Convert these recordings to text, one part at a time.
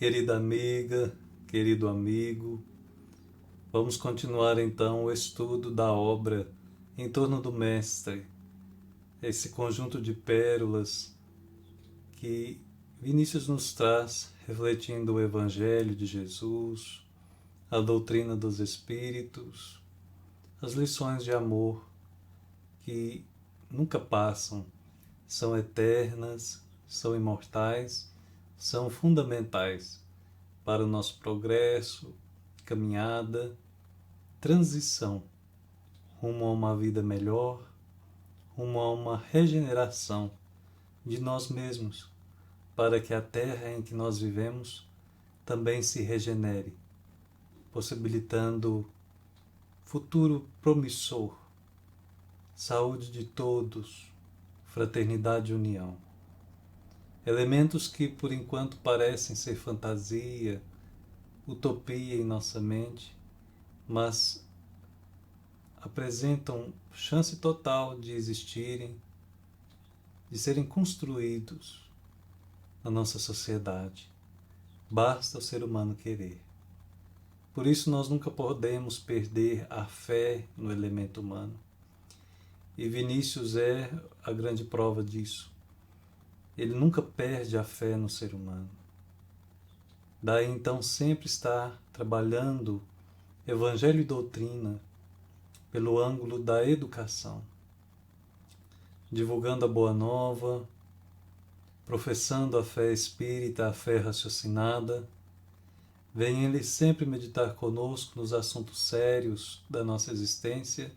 Querida amiga, querido amigo, vamos continuar então o estudo da obra em torno do Mestre, esse conjunto de pérolas que Vinícius nos traz, refletindo o Evangelho de Jesus, a doutrina dos Espíritos, as lições de amor que nunca passam, são eternas, são imortais, são fundamentais para o nosso progresso, caminhada, transição rumo a uma vida melhor, rumo a uma regeneração de nós mesmos, para que a terra em que nós vivemos também se regenere, possibilitando futuro promissor, saúde de todos, fraternidade e união. Elementos que por enquanto parecem ser fantasia, utopia em nossa mente, mas apresentam chance total de existirem, de serem construídos na nossa sociedade. Basta o ser humano querer. Por isso nós nunca podemos perder a fé no elemento humano. E Vinícius é a grande prova disso. Ele nunca perde a fé no ser humano. Daí então sempre está trabalhando Evangelho e doutrina pelo ângulo da educação, divulgando a boa nova, professando a fé espírita, a fé raciocinada. Vem ele sempre meditar conosco nos assuntos sérios da nossa existência,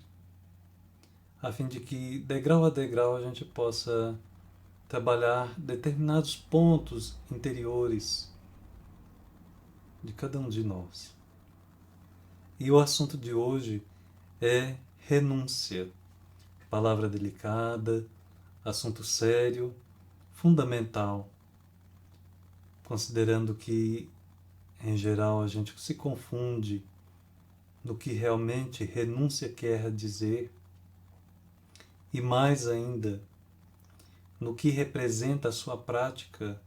a fim de que, degrau a degrau, a gente possa trabalhar determinados pontos interiores de cada um de nós. E o assunto de hoje é renúncia. Palavra delicada, assunto sério, fundamental, considerando que, em geral, a gente se confunde no que realmente renúncia quer dizer e, mais ainda, no que representa a sua prática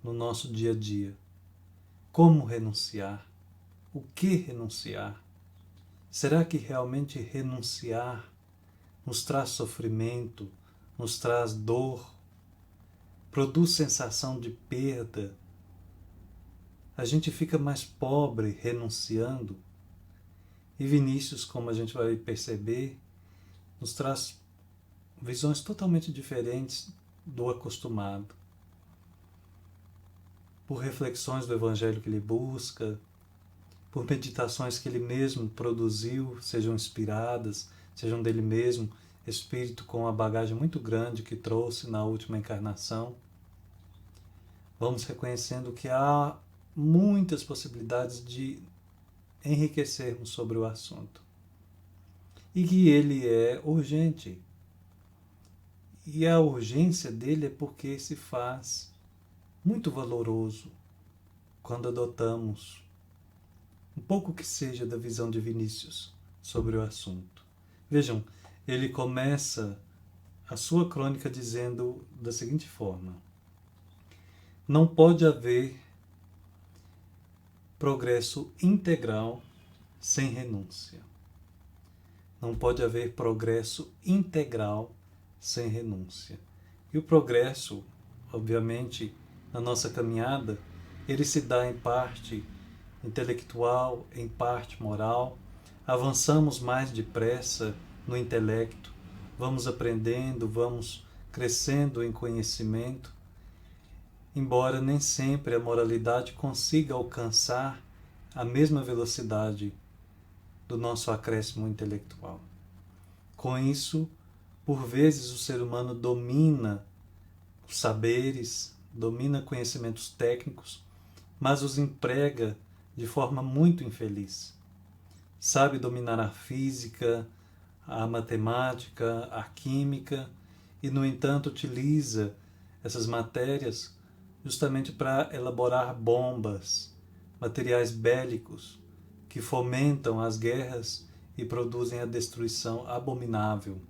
no nosso dia a dia. Como renunciar? O que renunciar? Será que realmente renunciar nos traz sofrimento, nos traz dor, produz sensação de perda? A gente fica mais pobre renunciando? E Vinícius, como a gente vai perceber, nos traz visões totalmente diferentes do acostumado. Por reflexões do Evangelho que ele busca, por meditações que ele mesmo produziu, sejam inspiradas, sejam dele mesmo, espírito com uma bagagem muito grande que trouxe na última encarnação. Vamos reconhecendo que há muitas possibilidades de enriquecermos sobre o assunto. E que ele é urgente. E a urgência dele é porque se faz muito valoroso quando adotamos um pouco que seja da visão de Vinícius sobre o assunto. Vejam, ele começa a sua crônica dizendo da seguinte forma: não pode haver progresso integral sem renúncia. Não pode haver progresso integral sem renúncia. E o progresso, obviamente, na nossa caminhada, ele se dá em parte intelectual, em parte moral. Avançamos mais depressa no intelecto, vamos aprendendo, vamos crescendo em conhecimento, embora nem sempre a moralidade consiga alcançar a mesma velocidade do nosso acréscimo intelectual. Com isso, por vezes o ser humano domina os saberes, domina conhecimentos técnicos, mas os emprega de forma muito infeliz. Sabe dominar a física, a matemática, a química e, no entanto, utiliza essas matérias justamente para elaborar bombas, materiais bélicos que fomentam as guerras e produzem a destruição abominável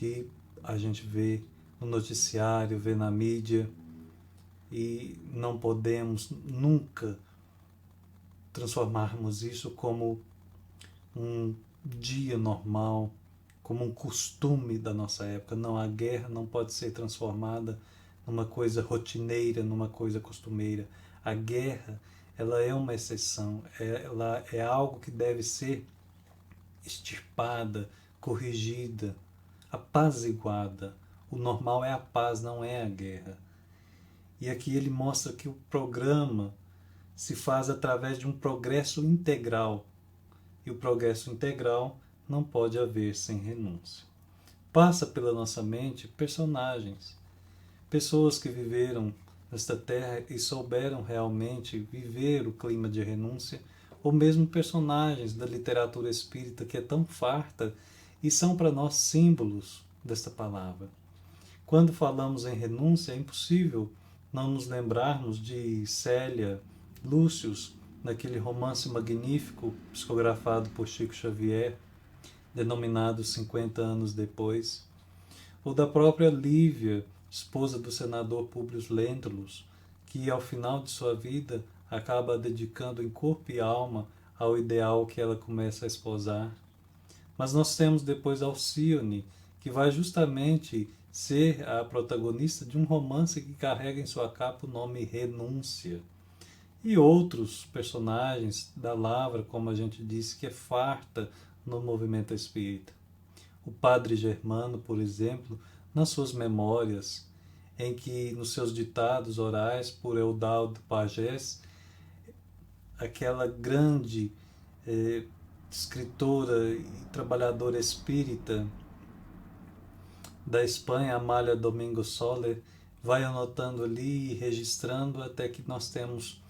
que a gente vê no noticiário, vê na mídia e não podemos nunca transformarmos isso como um dia normal, como um costume da nossa época. Não, a guerra não pode ser transformada numa coisa rotineira, numa coisa costumeira. A guerra, ela é uma exceção, ela é algo que deve ser extirpada, corrigida, apaziguada. O normal é a paz, não é a guerra. E aqui ele mostra que o programa se faz através de um progresso integral. E o progresso integral não pode haver sem renúncia. Passa pela nossa mente personagens, pessoas que viveram nesta terra e souberam realmente viver o clima de renúncia, ou mesmo personagens da literatura espírita que é tão farta e são para nós símbolos desta palavra. Quando falamos em renúncia, é impossível não nos lembrarmos de Célia, Lúcius, naquele romance magnífico psicografado por Chico Xavier, denominado 50 anos depois, ou da própria Lívia, esposa do senador Públio Lentulus, que ao final de sua vida acaba dedicando em corpo e alma ao ideal que ela começa a esposar. Mas nós temos depois Alcione, que vai justamente ser a protagonista de um romance que carrega em sua capa o nome Renúncia. E outros personagens da Lavra, como a gente disse, que é farta no movimento espírita. O padre Germano, por exemplo, nas suas memórias, em que nos seus ditados orais por Eudaldo Pagés, aquela grande escritora e trabalhadora espírita da Espanha, Amália Domingo Soler, vai anotando ali e registrando até que nós temos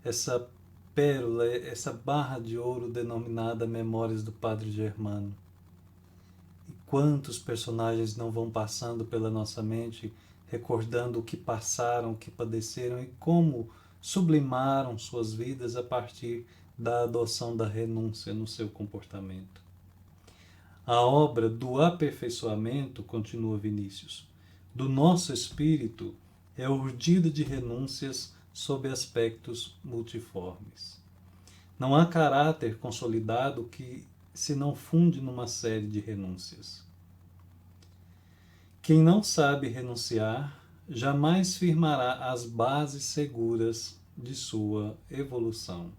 essa pérola, essa barra de ouro denominada Memórias do Padre Germano. E quantos personagens não vão passando pela nossa mente, recordando o que passaram, o que padeceram e como sublimaram suas vidas a partir da adoção da renúncia no seu comportamento. A obra do aperfeiçoamento, continua Vinícius, do nosso espírito é urdida de renúncias sob aspectos multiformes. Não há caráter consolidado que se não funde numa série de renúncias. Quem não sabe renunciar jamais firmará as bases seguras de sua evolução.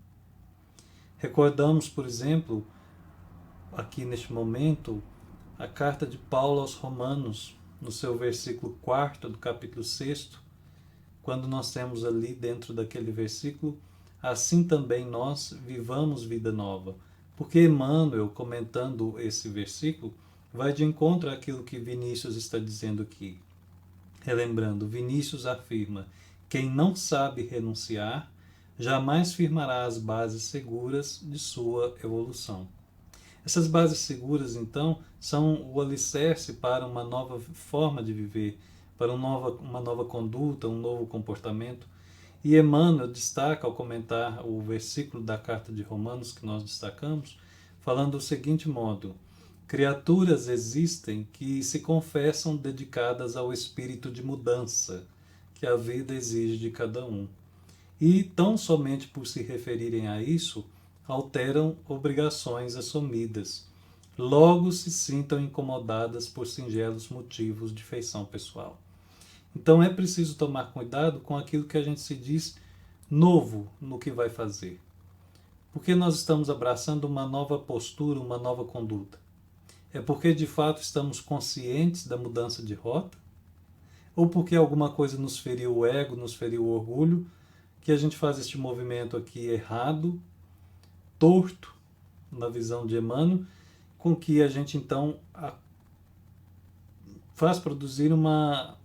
Recordamos, por exemplo, aqui neste momento, a carta de Paulo aos Romanos, no seu versículo 4 do capítulo 6, quando nós temos ali dentro daquele versículo, assim também nós vivamos vida nova. Porque Emmanuel, comentando esse versículo, vai de encontro àquilo que Vinícius está dizendo aqui. Relembrando, Vinícius afirma: quem não sabe renunciar, jamais firmará as bases seguras de sua evolução. Essas bases seguras, então, são o alicerce para uma nova forma de viver, para uma nova conduta, um novo comportamento. E Emmanuel destaca, ao comentar o versículo da carta de Romanos que nós destacamos, falando do seguinte modo: criaturas existem que se confessam dedicadas ao espírito de mudança que a vida exige de cada um. E, tão somente por se referirem a isso, alteram obrigações assumidas. Logo se sintam incomodadas por singelos motivos de feição pessoal. Então é preciso tomar cuidado com aquilo que a gente se diz novo no que vai fazer. Porque nós estamos abraçando uma nova postura, uma nova conduta. É porque de fato estamos conscientes da mudança de rota? Ou porque alguma coisa nos feriu o ego, nos feriu o orgulho, que a gente faz este movimento aqui errado, torto, na visão de Emmanuel, com que a gente então faz produzir uma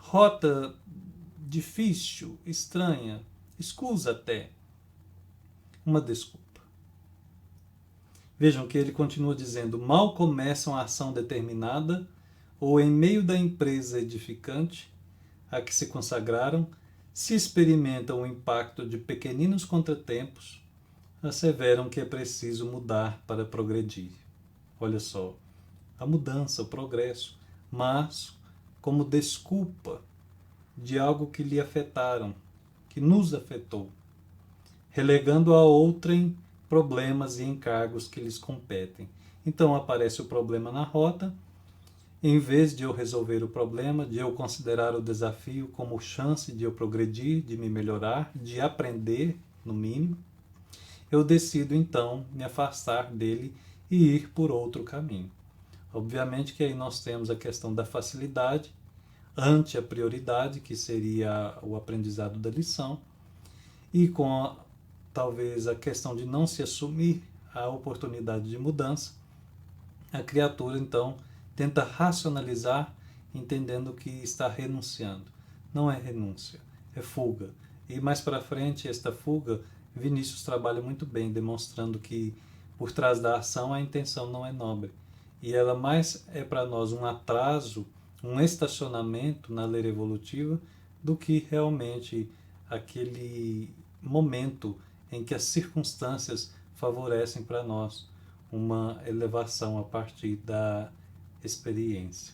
rota difícil, estranha, escusa até, uma desculpa. Vejam que ele continua dizendo: mal começam a ação determinada ou em meio da empresa edificante a que se consagraram, se experimentam o impacto de pequeninos contratempos, asseveram que é preciso mudar para progredir. Olha só, a mudança, o progresso, mas como desculpa de algo que lhe afetaram, que nos afetou, relegando a outrem problemas e encargos que lhes competem. Então aparece o problema na rota, em vez de eu resolver o problema, de eu considerar o desafio como chance de eu progredir, de me melhorar, de aprender, no mínimo, eu decido então me afastar dele e ir por outro caminho. Obviamente que aí nós temos a questão da facilidade ante a prioridade, que seria o aprendizado da lição, e com talvez a questão de não se assumir a oportunidade de mudança, a criatura então tenta racionalizar, entendendo que está renunciando. Não é renúncia, é fuga. E mais para frente, esta fuga, Vinícius trabalha muito bem, demonstrando que por trás da ação a intenção não é nobre. E ela mais é para nós um atraso, um estacionamento na lei evolutiva, do que realmente aquele momento em que as circunstâncias favorecem para nós uma elevação a partir da experiência.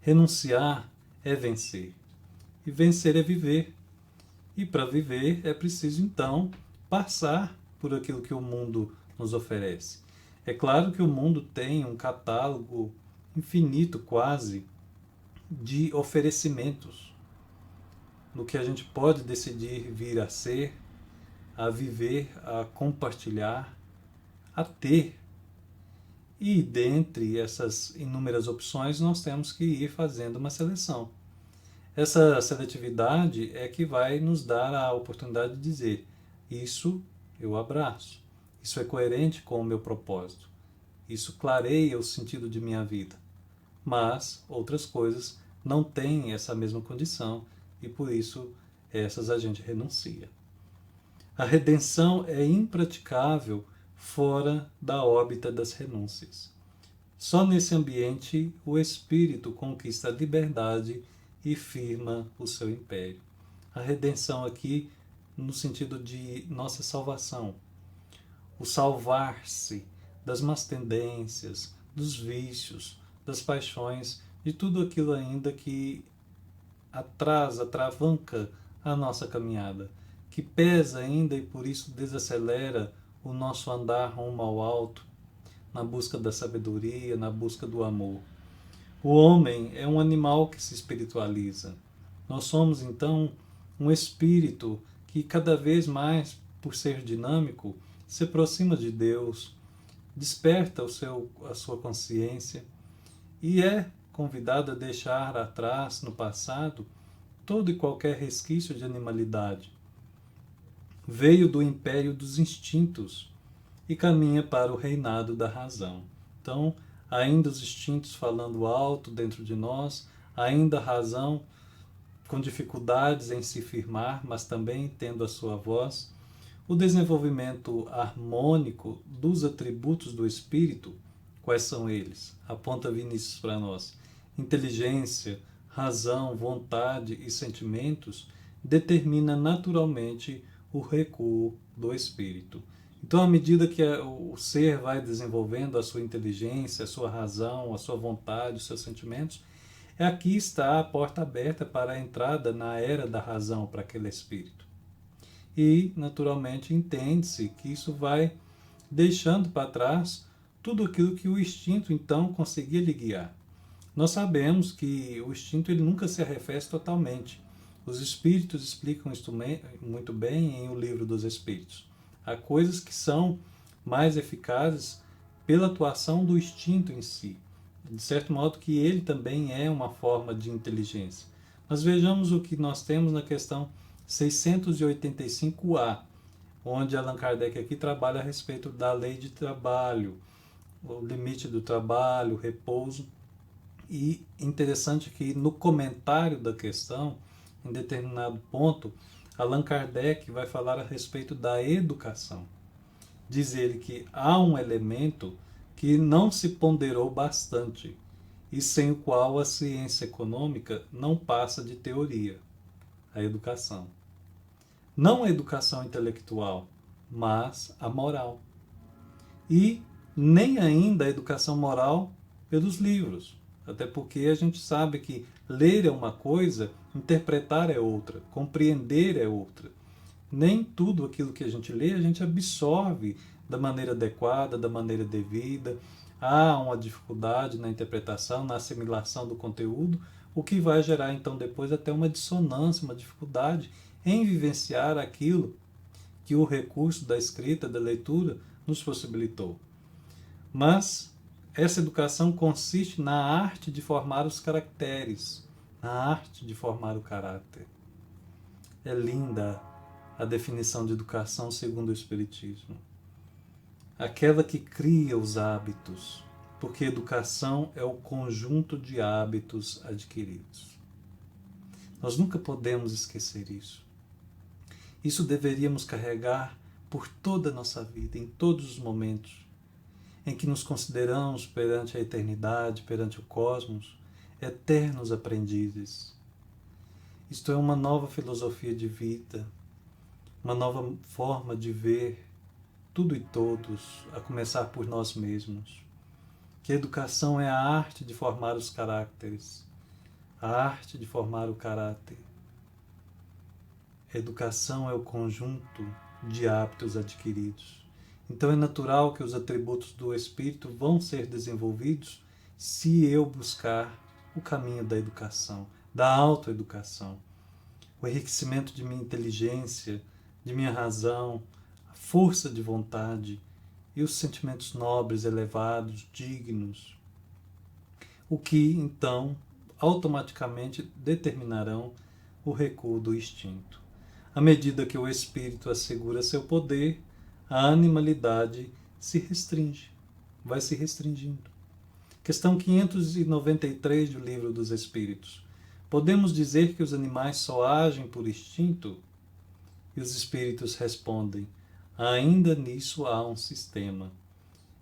Renunciar é vencer. E vencer é viver. E para viver é preciso, então, passar por aquilo que o mundo nos oferece. É claro que o mundo tem um catálogo infinito, quase, de oferecimentos, no que a gente pode decidir vir a ser, a viver, a compartilhar, a ter. E dentre essas inúmeras opções, nós temos que ir fazendo uma seleção. Essa seletividade é que vai nos dar a oportunidade de dizer: isso eu abraço, isso é coerente com o meu propósito, isso clareia o sentido de minha vida. Mas outras coisas não têm essa mesma condição e por isso essas a gente renuncia. A redenção é impraticável fora da órbita das renúncias. Só nesse ambiente o espírito conquista a liberdade e firma o seu império. A redenção aqui no sentido de nossa salvação. O salvar-se das más tendências, dos vícios, das paixões, de tudo aquilo ainda que atrasa, atravanca a nossa caminhada, que pesa ainda e por isso desacelera o nosso andar rumo ao alto, na busca da sabedoria, na busca do amor. O homem é um animal que se espiritualiza. Nós somos, então, um espírito que cada vez mais, por ser dinâmico, se aproxima de Deus, desperta a sua consciência e é convidado a deixar atrás, no passado, todo e qualquer resquício de animalidade. Veio do império dos instintos e caminha para o reinado da razão. Então, ainda os instintos falando alto dentro de nós, ainda a razão com dificuldades em se firmar, mas também tendo a sua voz. O desenvolvimento harmônico dos atributos do espírito, quais são eles? Aponta Vinícius para nós. Inteligência, razão, vontade e sentimentos determina naturalmente o recuo do espírito. Então, à medida que o ser vai desenvolvendo a sua inteligência, a sua razão, a sua vontade, os seus sentimentos, aqui está a porta aberta para a entrada na era da razão para aquele espírito. E, naturalmente, entende-se que isso vai deixando para trás tudo aquilo que o instinto, então, conseguia lhe guiar. Nós sabemos que o instinto ele nunca se arrefece totalmente. Os espíritos explicam isso muito bem em O Livro dos Espíritos. Há coisas que são mais eficazes pela atuação do instinto em si. De certo modo que ele também é uma forma de inteligência. Mas vejamos o que nós temos na questão 685A, onde Allan Kardec aqui trabalha a respeito da lei de trabalho, o limite do trabalho, o repouso. E interessante que no comentário da questão, em determinado ponto, Allan Kardec vai falar a respeito da educação. Diz ele que há um elemento que não se ponderou bastante e sem o qual a ciência econômica não passa de teoria: a educação. Não a educação intelectual, mas a moral. E nem ainda a educação moral pelos livros. Até porque a gente sabe que ler é uma coisa, interpretar é outra, compreender é outra. Nem tudo aquilo que a gente lê a gente absorve da maneira adequada, da maneira devida. Há uma dificuldade na interpretação, na assimilação do conteúdo, o que vai gerar então depois até uma dissonância, uma dificuldade em vivenciar aquilo que o recurso da escrita, da leitura, nos possibilitou. Mas essa educação consiste na arte de formar os caracteres, na arte de formar o caráter. É linda a definição de educação segundo o Espiritismo. Aquela que cria os hábitos, porque educação é o conjunto de hábitos adquiridos. Nós nunca podemos esquecer isso. Isso deveríamos carregar por toda a nossa vida, em todos os momentos em que nos consideramos perante a eternidade, perante o cosmos, eternos aprendizes. Isto é uma nova filosofia de vida, uma nova forma de ver tudo e todos, a começar por nós mesmos. Que a educação é a arte de formar os caracteres, a arte de formar o caráter. A educação é o conjunto de hábitos adquiridos. Então é natural que os atributos do espírito vão ser desenvolvidos se eu buscar o caminho da educação, da autoeducação, o enriquecimento de minha inteligência, de minha razão, a força de vontade e os sentimentos nobres, elevados, dignos, o que então automaticamente determinarão o recuo do instinto. À medida que o espírito assegura seu poder, a animalidade se restringe, vai se restringindo. Questão 593 do Livro dos Espíritos. Podemos dizer que os animais só agem por instinto? E os espíritos respondem: ainda nisso há um sistema.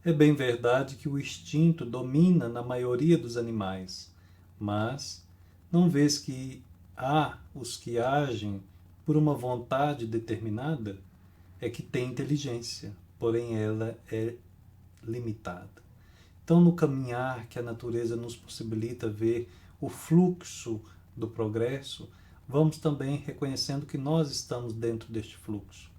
É bem verdade que o instinto domina na maioria dos animais, mas não vês que há os que agem por uma vontade determinada? É que tem inteligência, porém ela é limitada. Então, no caminhar que a natureza nos possibilita ver o fluxo do progresso, vamos também reconhecendo que nós estamos dentro deste fluxo.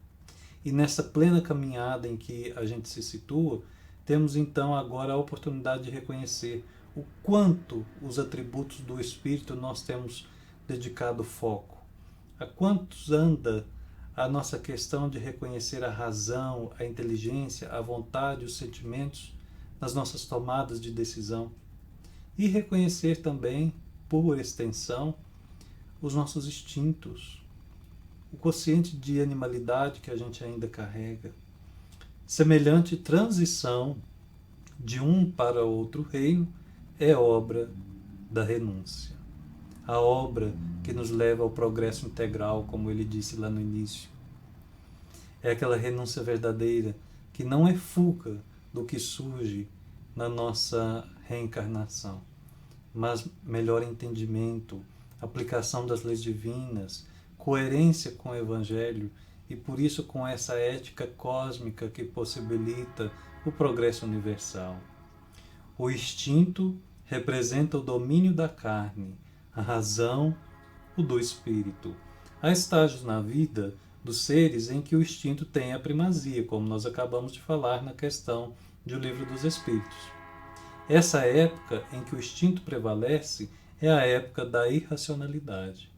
E nessa plena caminhada em que a gente se situa, temos então agora a oportunidade de reconhecer o quanto os atributos do Espírito nós temos dedicado foco. A quantos anda a nossa questão de reconhecer a razão, a inteligência, a vontade, os sentimentos nas nossas tomadas de decisão. E reconhecer também, por extensão, os nossos instintos, o quociente de animalidade que a gente ainda carrega. Semelhante transição de um para outro reino é obra da renúncia. A obra que nos leva ao progresso integral, como ele disse lá no início. É aquela renúncia verdadeira que não é fuga do que surge na nossa reencarnação, mas melhor entendimento, aplicação das leis divinas, coerência com o Evangelho e por isso com essa ética cósmica que possibilita o progresso universal. O instinto representa o domínio da carne, a razão, o do espírito. Há estágios na vida dos seres em que o instinto tem a primazia, como nós acabamos de falar na questão do Livro dos Espíritos. Essa época em que o instinto prevalece é a época da irracionalidade.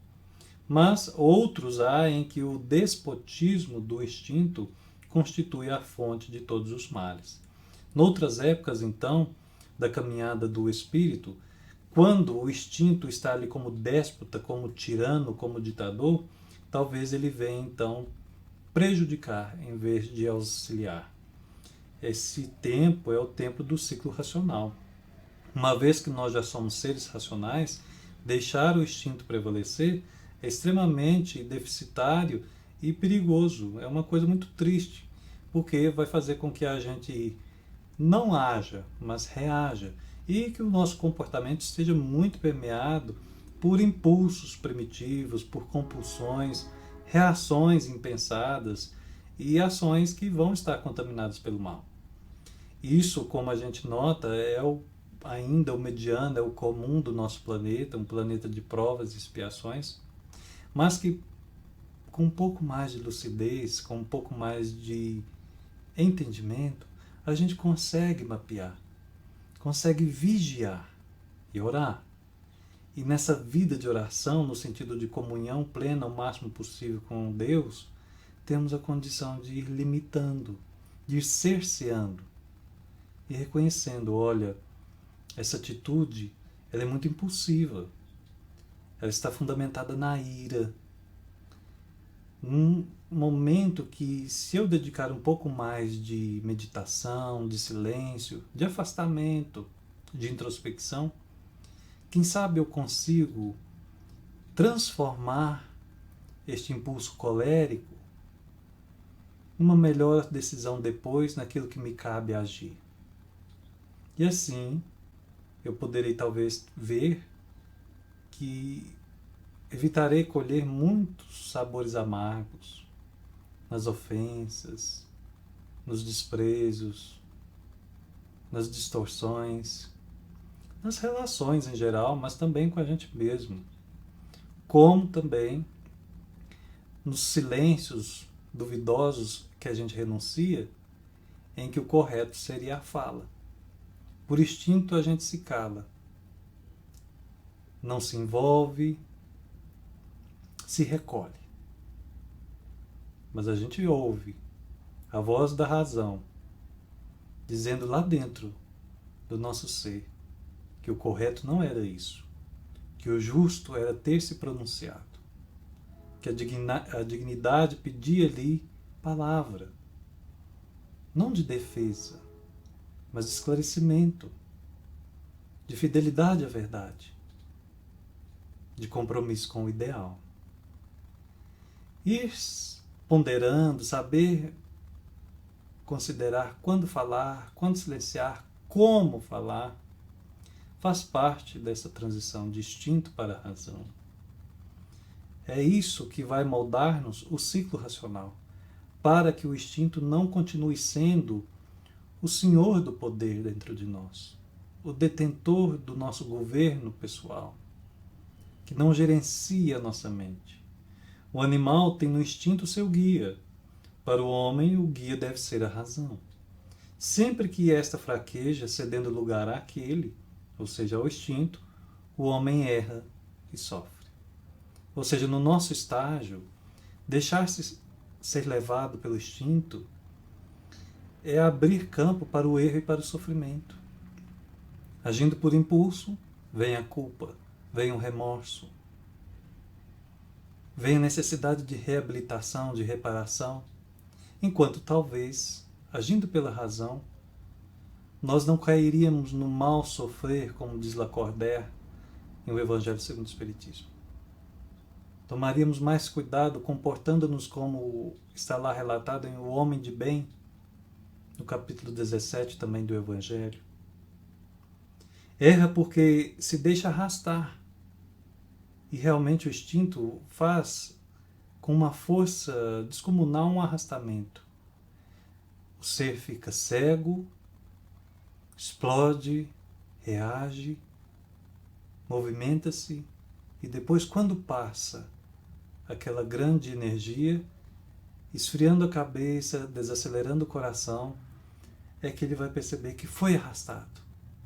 Mas outros há em que o despotismo do instinto constitui a fonte de todos os males. Noutras épocas, então, da caminhada do espírito, quando o instinto está ali como déspota, como tirano, como ditador, talvez ele venha, então, prejudicar em vez de auxiliar. Esse tempo é o tempo do ciclo racional. Uma vez que nós já somos seres racionais, deixar o instinto prevalecer é extremamente deficitário e perigoso. É uma coisa muito triste, porque vai fazer com que a gente não haja, mas reaja, e que o nosso comportamento esteja muito permeado por impulsos primitivos, por compulsões, reações impensadas e ações que vão estar contaminadas pelo mal. Isso, como a gente nota, ainda o mediano, é o comum do nosso planeta, um planeta de provas e expiações. mas que com um pouco mais de lucidez, com um pouco mais de entendimento, a gente consegue mapear, consegue vigiar e orar. E nessa vida de oração, no sentido de comunhão plena o máximo possível com Deus, temos a condição de ir limitando, de ir cerceando e reconhecendo, olha, essa atitude ela é muito impulsiva, ela está fundamentada na ira. Num momento que, se eu dedicar um pouco mais de meditação, de silêncio, de afastamento, de introspecção, quem sabe eu consigo transformar este impulso colérico numa melhor decisão depois naquilo que me cabe agir. E assim, eu poderei talvez ver que evitarei colher muitos sabores amargos nas ofensas, nos desprezos, nas distorções, nas relações em geral, mas também com a gente mesmo. Como também nos silêncios duvidosos que a gente renuncia, em que o correto seria a fala. Por instinto a gente se cala, não se envolve, se recolhe. Mas a gente ouve a voz da razão, dizendo lá dentro do nosso ser que o correto não era isso, que o justo era ter se pronunciado, que a dignidade pedia ali palavra, não de defesa, mas de esclarecimento, de fidelidade à verdade, de compromisso com o ideal. Ir ponderando, saber considerar quando falar, quando silenciar, como falar, faz parte dessa transição de instinto para a razão. É isso que vai moldar-nos o ciclo racional, para que o instinto não continue sendo o senhor do poder dentro de nós, o detentor do nosso governo pessoal, que não gerencia a nossa mente. O animal tem no instinto seu guia. Para o homem, o guia deve ser a razão. Sempre que esta fraqueja, cedendo lugar àquele, ou seja, ao instinto, o homem erra e sofre. Ou seja, no nosso estágio, deixar-se ser levado pelo instinto é abrir campo para o erro e para o sofrimento. Agindo por impulso, vem a culpa, vem o remorso, vem a necessidade de reabilitação, de reparação, enquanto talvez, agindo pela razão, nós não cairíamos no mal sofrer, como diz Lacordaire em O Evangelho segundo o Espiritismo. Tomaríamos mais cuidado comportando-nos como está lá relatado em O Homem de Bem, no capítulo 17 também do Evangelho. Erra porque se deixa arrastar. E realmente o instinto faz com uma força descomunal um arrastamento. O ser fica cego, explode, reage, movimenta-se e depois, quando passa aquela grande energia, esfriando a cabeça, desacelerando o coração, é que ele vai perceber que foi arrastado,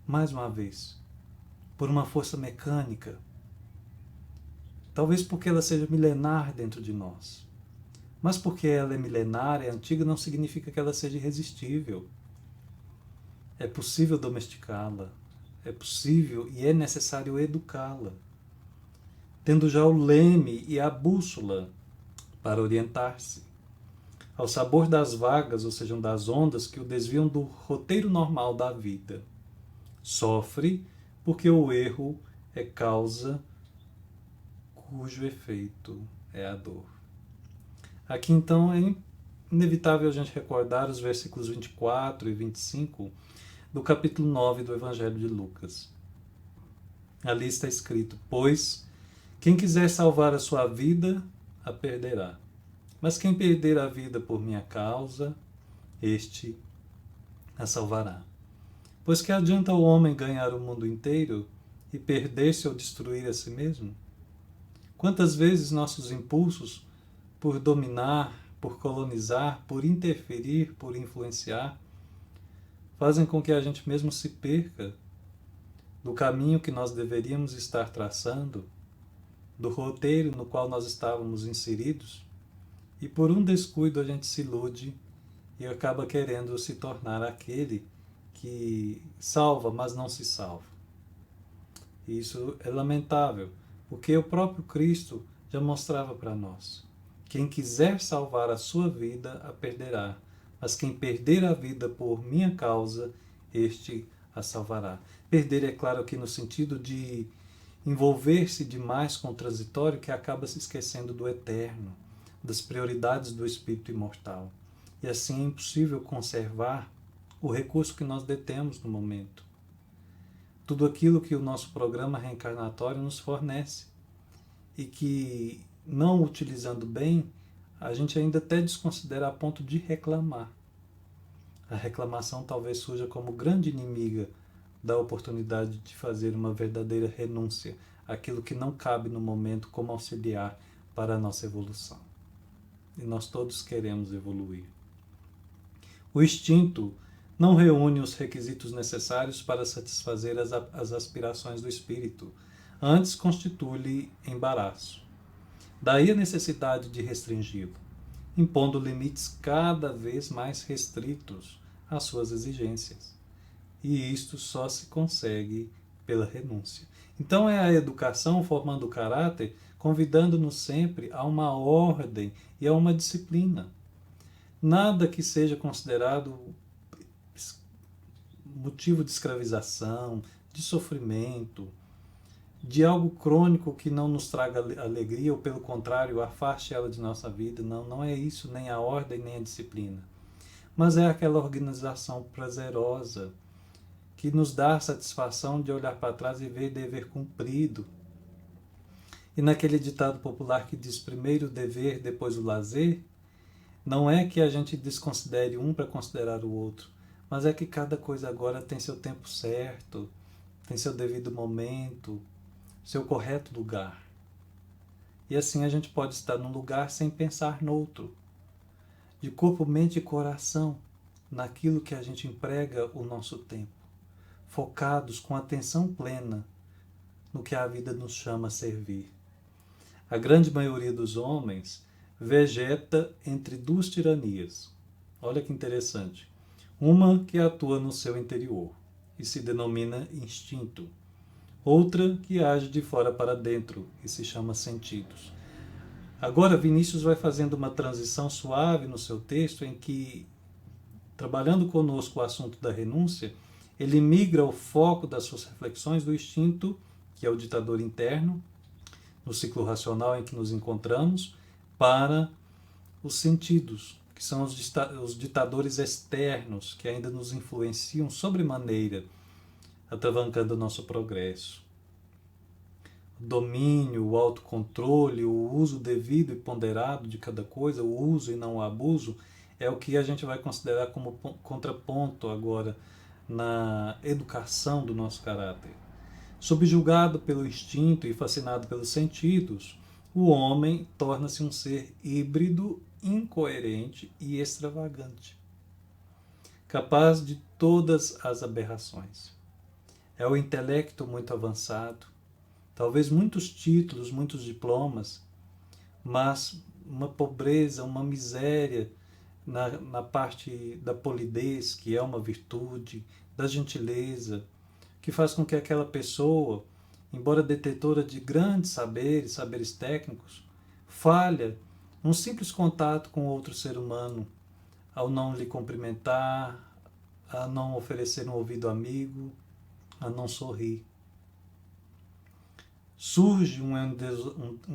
mais uma vez, por uma força mecânica, talvez porque ela seja milenar dentro de nós. Mas porque ela é milenar, é antiga, não significa que ela seja irresistível. É possível domesticá-la, é possível e é necessário educá-la, tendo já o leme e a bússola para orientar-se. Ao sabor das vagas, ou seja, das ondas que o desviam do roteiro normal da vida. Sofre porque o erro é causa cujo efeito é a dor. Aqui então é inevitável a gente recordar os versículos 24 e 25 do capítulo 9 do Evangelho de Lucas. Ali está escrito: pois quem quiser salvar a sua vida, a perderá. Mas quem perder a vida por minha causa, este a salvará. Pois que adianta o homem ganhar o mundo inteiro e perder-se ou destruir a si mesmo? Quantas vezes nossos impulsos por dominar, por colonizar, por interferir, por influenciar, fazem com que a gente mesmo se perca do caminho que nós deveríamos estar traçando, do roteiro no qual nós estávamos inseridos, e por um descuido a gente se ilude e acaba querendo se tornar aquele que salva, mas não se salva. E isso é lamentável, porque o próprio Cristo já mostrava para nós: quem quiser salvar a sua vida, a perderá, mas quem perder a vida por minha causa, este a salvará. Perder, é claro, aqui no sentido de envolver-se demais com o transitório, que acaba se esquecendo do eterno, das prioridades do espírito imortal. E assim é impossível conservar o recurso que nós detemos no momento. Tudo aquilo que o nosso programa reencarnatório nos fornece e que, não utilizando bem, a gente ainda até desconsidera a ponto de reclamar. A reclamação talvez surja como grande inimiga da oportunidade de fazer uma verdadeira renúncia àquilo que não cabe no momento como auxiliar para a nossa evolução. E nós todos queremos evoluir. O instinto não reúne os requisitos necessários para satisfazer as aspirações do espírito, antes constitui-lhe embaraço. Daí a necessidade de restringi-lo, impondo limites cada vez mais restritos às suas exigências. E isto só se consegue pela renúncia. Então é a educação formando o caráter, convidando-nos sempre a uma ordem e a uma disciplina. Nada que seja considerado motivo de escravização, de sofrimento, de algo crônico que não nos traga alegria, ou pelo contrário, afaste ela de nossa vida. Não, não é isso, nem a ordem, nem a disciplina. Mas é aquela organização prazerosa, que nos dá a satisfação de olhar para trás e ver dever cumprido. E naquele ditado popular que diz primeiro o dever, depois o lazer, não é que a gente desconsidere um para considerar o outro, mas é que cada coisa agora tem seu tempo certo, tem seu devido momento, seu correto lugar. E assim a gente pode estar num lugar sem pensar no outro, de corpo, mente e coração, naquilo que a gente emprega o nosso tempo, focados com atenção plena no que a vida nos chama a servir. A grande maioria dos homens vegeta entre duas tiranias. Olha que interessante. Uma que atua no seu interior e se denomina instinto. Outra que age de fora para dentro e se chama sentidos. Agora Vinícius vai fazendo uma transição suave no seu texto em que, trabalhando conosco o assunto da renúncia, ele migra o foco das suas reflexões do instinto, que é o ditador interno, no ciclo racional em que nos encontramos, para os sentidos, que são os ditadores externos, que ainda nos influenciam sobremaneira, atravancando o nosso progresso. O domínio, o autocontrole, o uso devido e ponderado de cada coisa, o uso e não o abuso, é o que a gente vai considerar como contraponto agora na educação do nosso caráter. Subjugado pelo instinto e fascinado pelos sentidos, o homem torna-se um ser híbrido, incoerente e extravagante, capaz de todas as aberrações. É o intelecto muito avançado, talvez muitos títulos, muitos diplomas, mas uma pobreza, uma miséria na parte da polidez, que é uma virtude, da gentileza, que faz com que aquela pessoa, embora detentora de grandes saberes, saberes técnicos, falha num simples contato com outro ser humano, ao não lhe cumprimentar, a não oferecer um ouvido amigo, a não sorrir. Surge um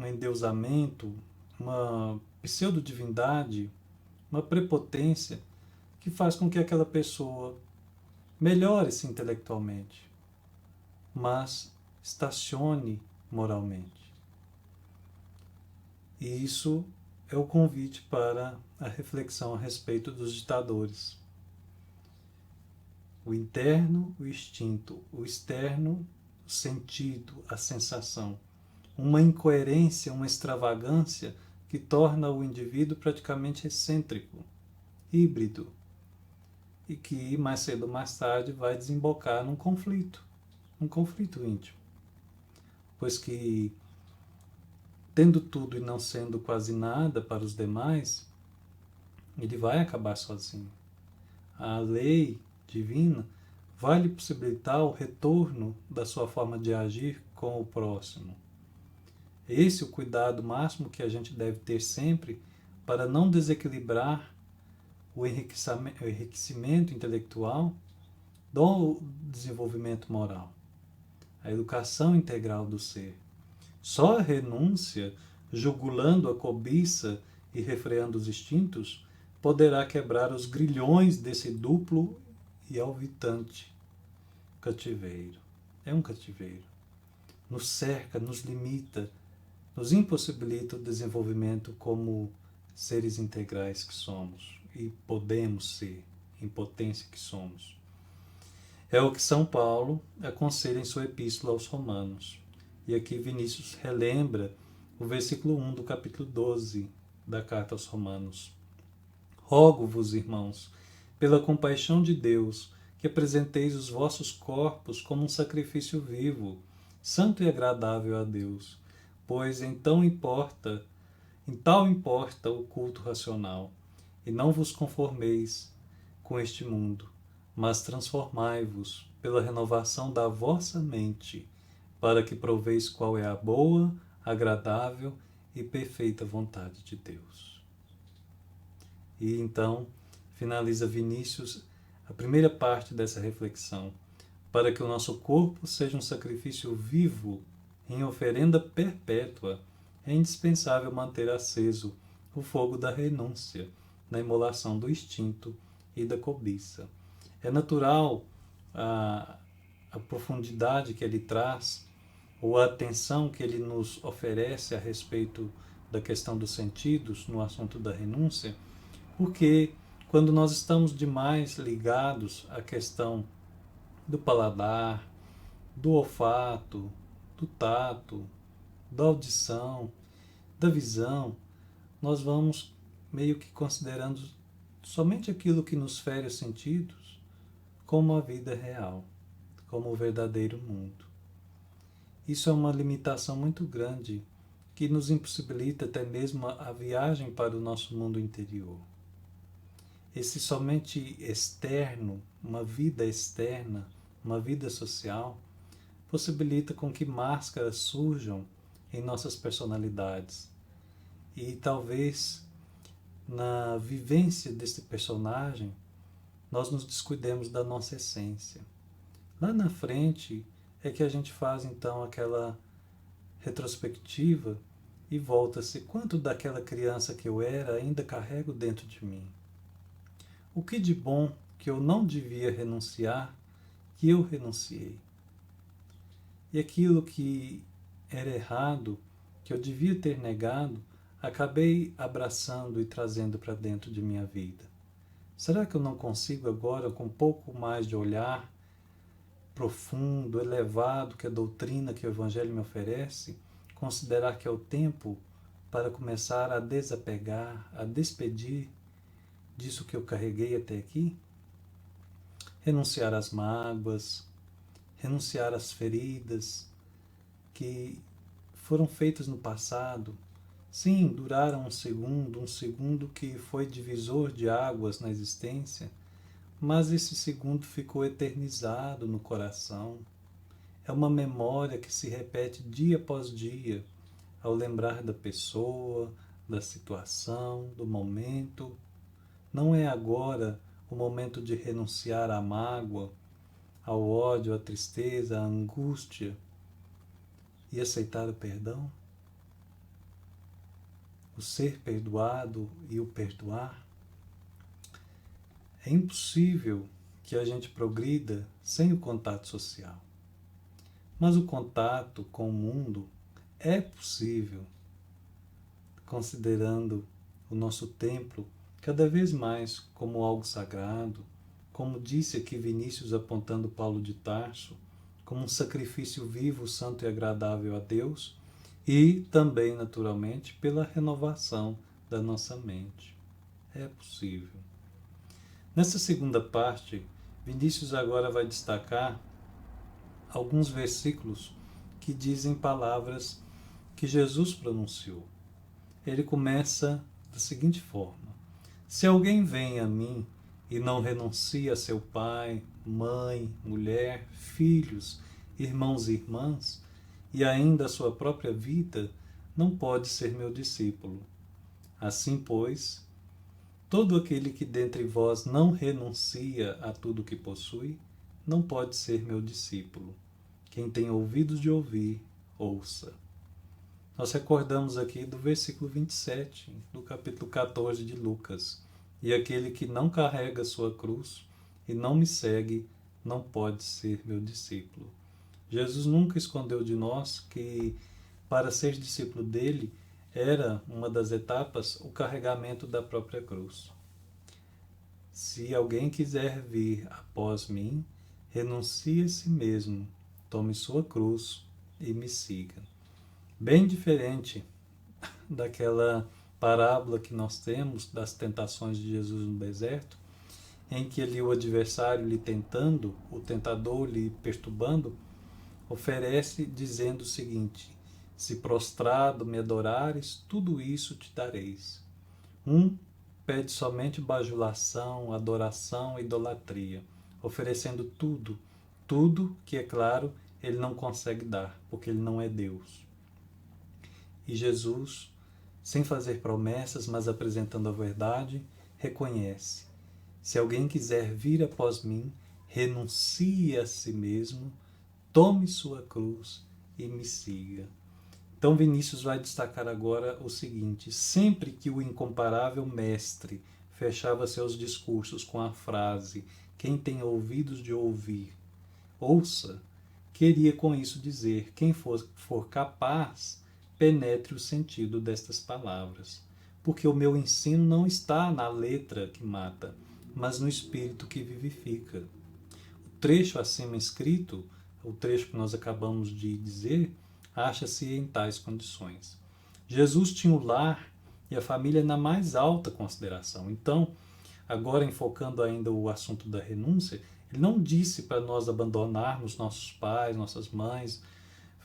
endeusamento, uma pseudodivindade, uma prepotência que faz com que aquela pessoa melhore-se intelectualmente, mas estacione moralmente. E isso é o convite para a reflexão a respeito dos ditadores. O interno, o instinto; o externo, o sentido, a sensação. uma incoerência, uma extravagância que torna o indivíduo praticamente excêntrico, híbrido, e que mais cedo ou mais tarde vai desembocar num conflito íntimo. Pois que, tendo tudo e não sendo quase nada para os demais, ele vai acabar sozinho. A lei divina vai lhe possibilitar o retorno da sua forma de agir com o próximo. Esse é o cuidado máximo que a gente deve ter sempre para não desequilibrar o enriquecimento intelectual do desenvolvimento moral, a educação integral do ser. Só a renúncia, jugulando a cobiça e refreando os instintos, poderá quebrar os grilhões desse duplo e alvitante cativeiro. É um cativeiro. Nos cerca, nos limita, nos impossibilita o desenvolvimento como seres integrais que somos e podemos ser, em potência que somos. É o que São Paulo aconselha em sua epístola aos Romanos. E aqui Vinícius relembra o versículo 1 do capítulo 12 da carta aos Romanos. Rogo-vos, irmãos, pela compaixão de Deus, que apresenteis os vossos corpos como um sacrifício vivo, santo e agradável a Deus, pois em tal importa o culto racional, e não vos conformeis com este mundo, mas transformai-vos pela renovação da vossa mente, para que proveis qual é a boa, agradável e perfeita vontade de Deus. E então finaliza Vinícius a primeira parte dessa reflexão. Para que o nosso corpo seja um sacrifício vivo em oferenda perpétua, é indispensável manter aceso o fogo da renúncia, na imolação do instinto e da cobiça. É natural a profundidade que ele traz, ou a atenção que ele nos oferece a respeito da questão dos sentidos no assunto da renúncia, porque quando nós estamos demais ligados à questão do paladar, do olfato, do tato, da audição, da visão, nós vamos meio que considerando somente aquilo que nos fere os sentidos como a vida real, como o verdadeiro mundo. Isso é uma limitação muito grande que nos impossibilita até mesmo a viagem para o nosso mundo interior. Esse somente externo, uma vida externa, uma vida social, possibilita com que máscaras surjam em nossas personalidades. E talvez na vivência deste personagem nós nos descuidemos da nossa essência. Lá na frente é que a gente faz então aquela retrospectiva e volta-se: quanto daquela criança que eu era ainda carrego dentro de mim? O que de bom que eu não devia renunciar, que eu renunciei? E aquilo que era errado, que eu devia ter negado, acabei abraçando e trazendo para dentro de minha vida. Será que eu não consigo agora, com um pouco mais de olhar profundo, elevado que a doutrina que o Evangelho me oferece, considerar que é o tempo para começar a desapegar, a despedir disso que eu carreguei até aqui? Renunciar às mágoas, renunciar às feridas que foram feitas no passado. Sim, duraram um segundo que foi divisor de águas na existência, mas esse segundo ficou eternizado no coração. É uma memória que se repete dia após dia, ao lembrar da pessoa, da situação, do momento. Não é agora o momento de renunciar à mágoa, ao ódio, à tristeza, à angústia e aceitar o perdão? O ser perdoado e o perdoar? É impossível que a gente progrida sem o contato social. Mas o contato com o mundo é possível, considerando o nosso templo cada vez mais como algo sagrado, como disse aqui Vinícius apontando Paulo de Tarso, como um sacrifício vivo, santo e agradável a Deus, e também, naturalmente, pela renovação da nossa mente. É possível. Nessa segunda parte, Vinícius agora vai destacar alguns versículos que dizem palavras que Jesus pronunciou. Ele começa da seguinte forma: se alguém vem a mim e não renuncia a seu pai, mãe, mulher, filhos, irmãos e irmãs, e ainda a sua própria vida, não pode ser meu discípulo. Assim, pois, todo aquele que dentre vós não renuncia a tudo que possui, não pode ser meu discípulo. Quem tem ouvidos de ouvir, ouça. Nós recordamos aqui do versículo 27, do capítulo 14 de Lucas. E aquele que não carrega sua cruz e não me segue, não pode ser meu discípulo. Jesus nunca escondeu de nós que, para ser discípulo dele, era uma das etapas o carregamento da própria cruz. Se alguém quiser vir após mim, renuncie a si mesmo, tome sua cruz e me siga. Bem diferente daquela parábola que nós temos das tentações de Jesus no deserto, em que ali o adversário lhe tentando, o tentador lhe perturbando, oferece dizendo o seguinte: se prostrado me adorares, tudo isso te dareis. Pede somente bajulação, adoração, idolatria, oferecendo tudo, tudo que, é claro, ele não consegue dar, porque ele não é Deus. E Jesus, sem fazer promessas, mas apresentando a verdade, reconhece: se alguém quiser vir após mim, renuncie a si mesmo, tome sua cruz e me siga. Então Vinícius vai destacar agora o seguinte: sempre que o incomparável mestre fechava seus discursos com a frase "quem tem ouvidos de ouvir, ouça", queria com isso dizer: quem for capaz, penetre o sentido destas palavras. Porque o meu ensino não está na letra que mata, mas no espírito que vivifica. O trecho acima escrito, o trecho que nós acabamos de dizer, acha-se em tais condições. Jesus tinha o lar e a família na mais alta consideração. Então, agora enfocando ainda o assunto da renúncia, ele não disse para nós abandonarmos nossos pais, nossas mães,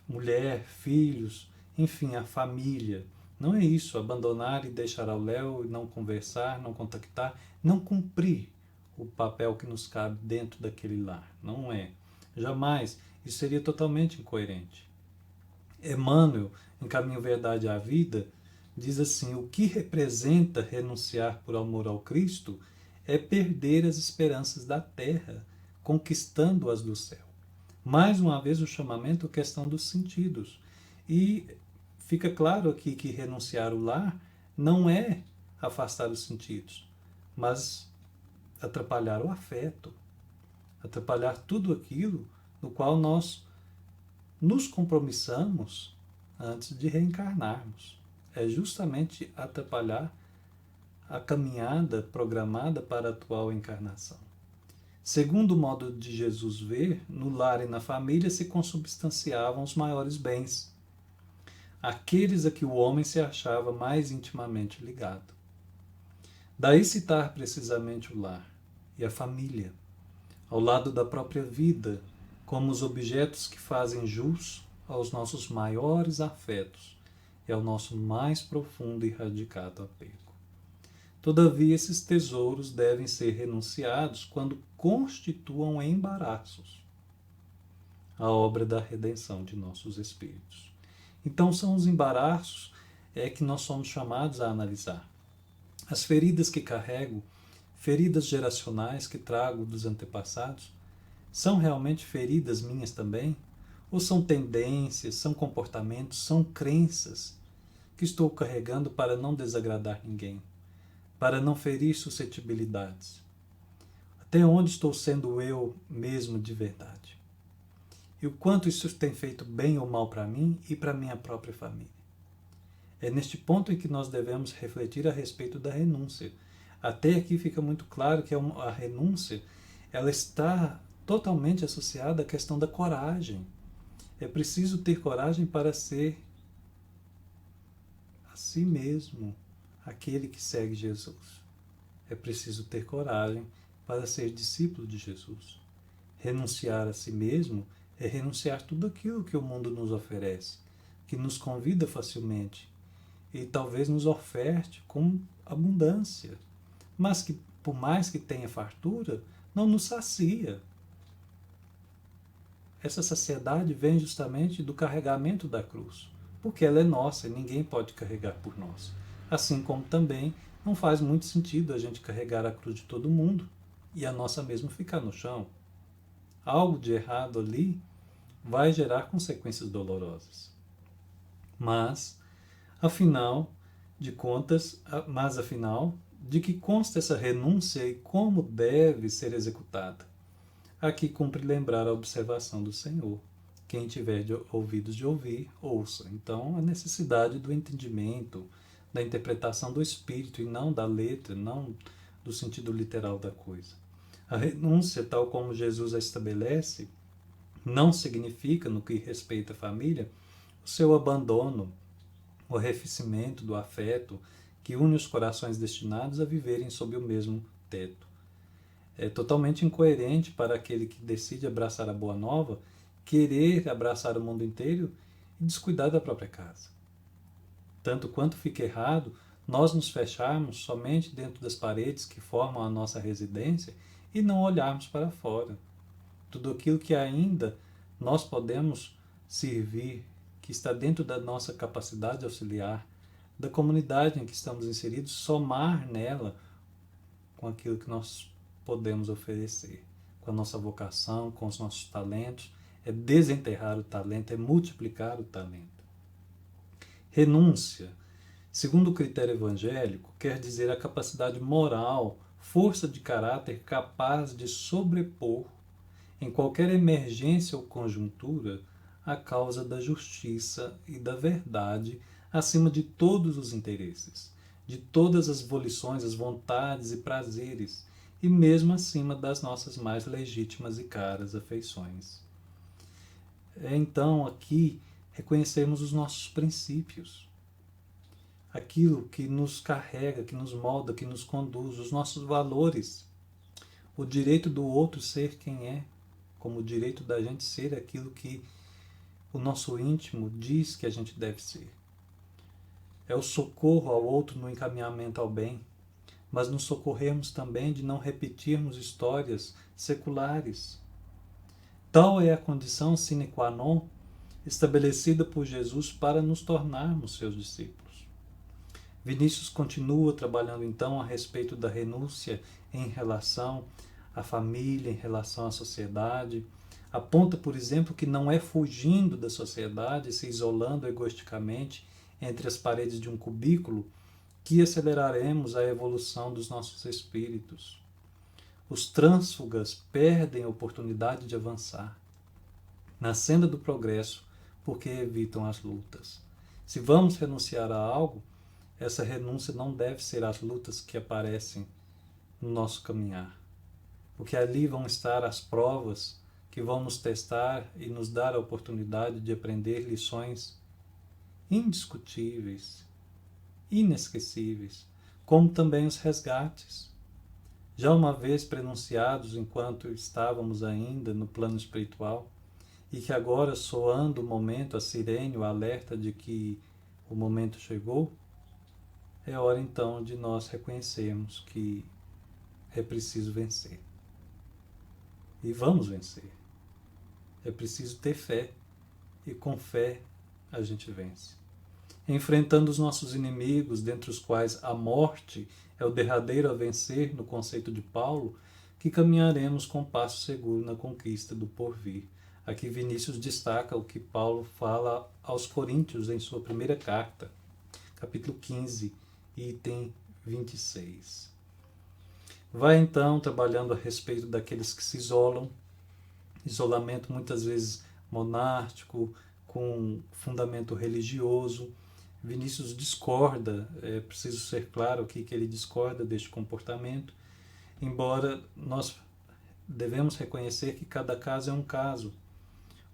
mulher, filhos, enfim, a família. Não é isso, abandonar e deixar ao léu, não conversar, não contactar, não cumprir o papel que nos cabe dentro daquele lar. Não é. Jamais. Isso seria totalmente incoerente. Emmanuel, em Caminho, Verdade à Vida, diz assim: o que representa renunciar por amor ao Cristo é perder as esperanças da terra, conquistando-as do céu. Mais uma vez o chamamento, questão dos sentidos. E fica claro aqui que renunciar o lar não é afastar os sentidos, mas atrapalhar o afeto, atrapalhar tudo aquilo no qual nós nos compromissamos antes de reencarnarmos. É justamente atrapalhar a caminhada programada para a atual encarnação. Segundo o modo de Jesus ver, no lar e na família se consubstanciavam os maiores bens, aqueles a que o homem se achava mais intimamente ligado. Daí citar precisamente o lar e a família, ao lado da própria vida, como os objetos que fazem jus aos nossos maiores afetos e ao nosso mais profundo e radicado apego. Todavia, esses tesouros devem ser renunciados quando constituam embaraços a obra da redenção de nossos espíritos. Então, são os embaraços que nós somos chamados a analisar. As feridas que carrego, feridas geracionais que trago dos antepassados, são realmente feridas minhas também? Ou são tendências, são comportamentos, são crenças que estou carregando para não desagradar ninguém, para não ferir suscetibilidades? Até onde estou sendo eu mesmo de verdade? E o quanto isso tem feito bem ou mal para mim e para minha própria família? É neste ponto em que nós devemos refletir a respeito da renúncia. Até aqui fica muito claro que a renúncia ela está totalmente associada à questão da coragem. É preciso ter coragem para ser a si mesmo aquele que segue Jesus. É preciso ter coragem para ser discípulo de Jesus. Renunciar a si mesmo é renunciar tudo aquilo que o mundo nos oferece, que nos convida facilmente e talvez nos oferte com abundância, mas que, por mais que tenha fartura, não nos sacia. Essa saciedade vem justamente do carregamento da cruz, porque ela é nossa e ninguém pode carregar por nós. Assim como também não faz muito sentido a gente carregar a cruz de todo mundo e a nossa mesma ficar no chão. Algo de errado ali vai gerar consequências dolorosas. Mas, afinal de que consta essa renúncia e como deve ser executada? Aqui cumpre lembrar a observação do Senhor. Quem tiver ouvidos de ouvir, ouça. Então, a necessidade do entendimento, da interpretação do Espírito e não da letra, não do sentido literal da coisa. A renúncia, tal como Jesus a estabelece, não significa, no que respeita à família, o seu abandono, o arrefecimento do afeto que une os corações destinados a viverem sob o mesmo teto. É totalmente incoerente para aquele que decide abraçar a boa nova, querer abraçar o mundo inteiro e descuidar da própria casa. Tanto quanto fica errado nós nos fecharmos somente dentro das paredes que formam a nossa residência e não olharmos para fora. Tudo aquilo que ainda nós podemos servir, que está dentro da nossa capacidade auxiliar, da comunidade em que estamos inseridos, somar nela com aquilo que nós podemos oferecer, com a nossa vocação, com os nossos talentos, é desenterrar o talento, é multiplicar o talento. Renúncia, segundo o critério evangélico, quer dizer a capacidade moral, força de caráter capaz de sobrepor, em qualquer emergência ou conjuntura, a causa da justiça e da verdade acima de todos os interesses, de todas as volições, as vontades e prazeres, e mesmo acima das nossas mais legítimas e caras afeições. Então, aqui, reconhecemos os nossos princípios, aquilo que nos carrega, que nos molda, que nos conduz, os nossos valores, o direito do outro ser quem é, como o direito da gente ser aquilo que o nosso íntimo diz que a gente deve ser. É o socorro ao outro no encaminhamento ao bem, mas nos socorremos também de não repetirmos histórias seculares. Tal é a condição sine qua non estabelecida por Jesus para nos tornarmos seus discípulos. Vinícius continua trabalhando então a respeito da renúncia em relação à família, em relação à sociedade. Aponta, por exemplo, que não é fugindo da sociedade, se isolando egoisticamente entre as paredes de um cubículo, que aceleraremos a evolução dos nossos espíritos. Os trânsfugas perdem a oportunidade de avançar na senda do progresso porque evitam as lutas. Se vamos renunciar a algo, essa renúncia não deve ser as lutas que aparecem no nosso caminhar, porque ali vão estar as provas que vão nos testar e nos dar a oportunidade de aprender lições indiscutíveis, inesquecíveis, como também os resgates, já uma vez prenunciados enquanto estávamos ainda no plano espiritual, e que agora, soando o momento, a sirene, o alerta de que o momento chegou, é hora então de nós reconhecermos que é preciso vencer. E vamos vencer. É preciso ter fé, e com fé a gente vence. Enfrentando os nossos inimigos, dentre os quais a morte é o derradeiro a vencer no conceito de Paulo, que caminharemos com passo seguro na conquista do porvir. Aqui Vinícius destaca o que Paulo fala aos Coríntios em sua primeira carta, capítulo 15, item 26. Vai então trabalhando a respeito daqueles que se isolam, isolamento muitas vezes monástico, com fundamento religioso. Vinícius discorda, é preciso ser claro aqui que ele discorda deste comportamento, embora nós devemos reconhecer que cada caso é um caso.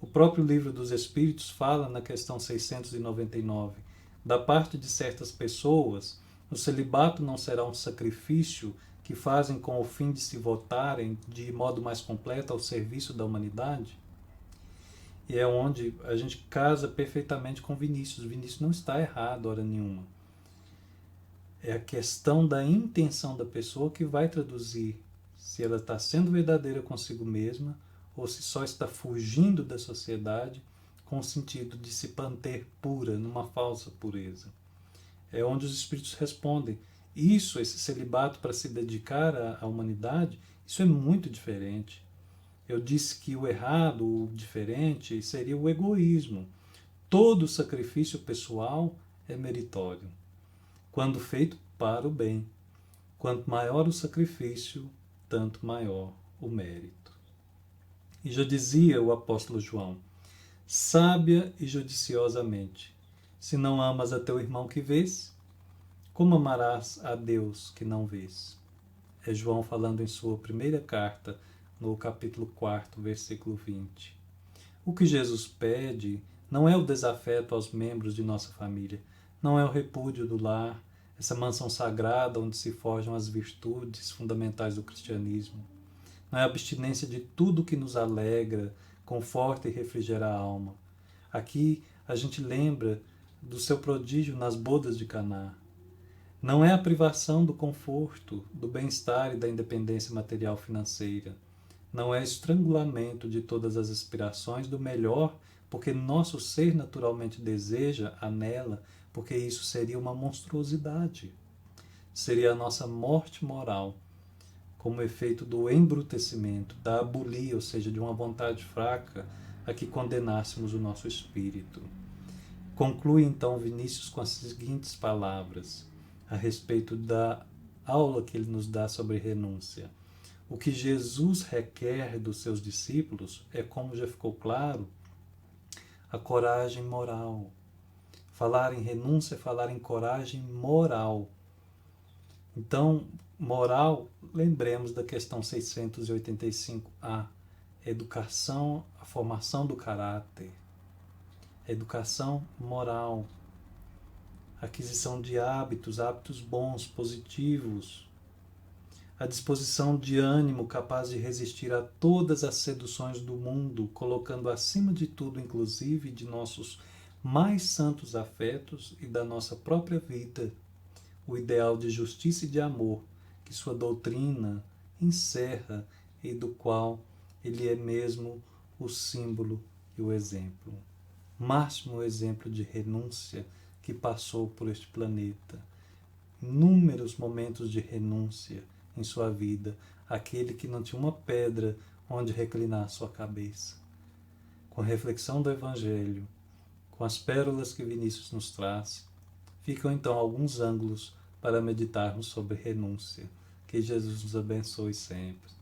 O próprio Livro dos Espíritos fala na questão 699, Da parte de certas pessoas, o celibato não será um sacrifício que fazem com o fim de se votarem de modo mais completo ao serviço da humanidade? E é onde a gente casa perfeitamente com Vinícius. Vinícius não está errado, hora nenhuma. É a questão da intenção da pessoa que vai traduzir se ela está sendo verdadeira consigo mesma ou se só está fugindo da sociedade com o sentido de se manter pura, numa falsa pureza. É onde os espíritos respondem. Isso, esse celibato para se dedicar à humanidade, isso é muito diferente. Eu disse que o errado, o diferente, seria o egoísmo. Todo sacrifício pessoal é meritório, quando feito para o bem. Quanto maior o sacrifício, tanto maior o mérito. E já dizia o apóstolo João: sábia e judiciosamente, se não amas a teu irmão que vês, como amarás a Deus que não vês? É João falando em sua primeira carta, no capítulo 4, versículo 20. O que Jesus pede não é o desafeto aos membros de nossa família, não é o repúdio do lar, essa mansão sagrada onde se forjam as virtudes fundamentais do cristianismo. Não é a abstinência de tudo que nos alegra, conforta e refrigera a alma. Aqui a gente lembra do seu prodígio nas bodas de Caná. Não é a privação do conforto, do bem-estar e da independência material financeira. Não é estrangulamento de todas as aspirações do melhor, porque nosso ser naturalmente deseja, anela, porque isso seria uma monstruosidade. Seria a nossa morte moral, como efeito do embrutecimento, da abulia, ou seja, de uma vontade fraca a que condenássemos o nosso espírito. Conclui então Vinícius com as seguintes palavras a respeito da aula que ele nos dá sobre renúncia. O que Jesus requer dos seus discípulos é, como já ficou claro, a coragem moral. Falar em renúncia é falar em coragem moral. Então, moral, lembremos da questão 685A, educação, a formação do caráter, educação moral, aquisição de hábitos, hábitos bons, positivos, a disposição de ânimo capaz de resistir a todas as seduções do mundo, colocando acima de tudo, inclusive, de nossos mais santos afetos e da nossa própria vida, o ideal de justiça e de amor que sua doutrina encerra e do qual ele é mesmo o símbolo e o exemplo. Máximo exemplo de renúncia que passou por este planeta. Inúmeros momentos de renúncia em sua vida, aquele que não tinha uma pedra onde reclinar sua cabeça. Com a reflexão do Evangelho, com as pérolas que Vinícius nos traz, ficam então alguns ângulos para meditarmos sobre renúncia. Que Jesus nos abençoe sempre.